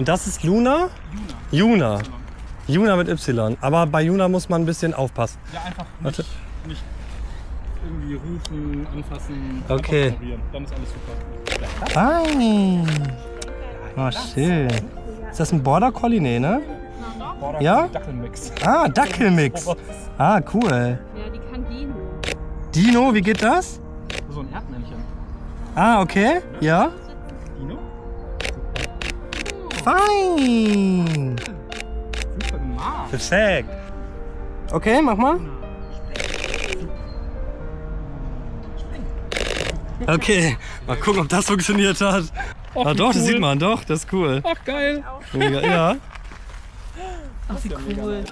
Und das ist Luna? Juna. Juna mit Y. Aber bei Juna muss man ein bisschen aufpassen. Ja, einfach Warte. nicht irgendwie rufen, anfassen, Okay. einfach ignorieren. Dann ist alles super. Fein. Oh, schön. Ist das ein Border Collie? Nee, ne? Border Ja? Dackelmix. Ah, Dackelmix. Ah, cool. Ja, die kann Dino. Dino, wie geht das? So ein Erdmännchen. Ah, okay. Ja. Dino? Fein. Super gemacht. Perfekt. Okay, mach mal. Okay, mal gucken, ob das funktioniert hat. Och, Ah, wie doch, das cool. sieht man, doch, das ist cool. Ach, geil. Mega, ja. Ach, wie cool.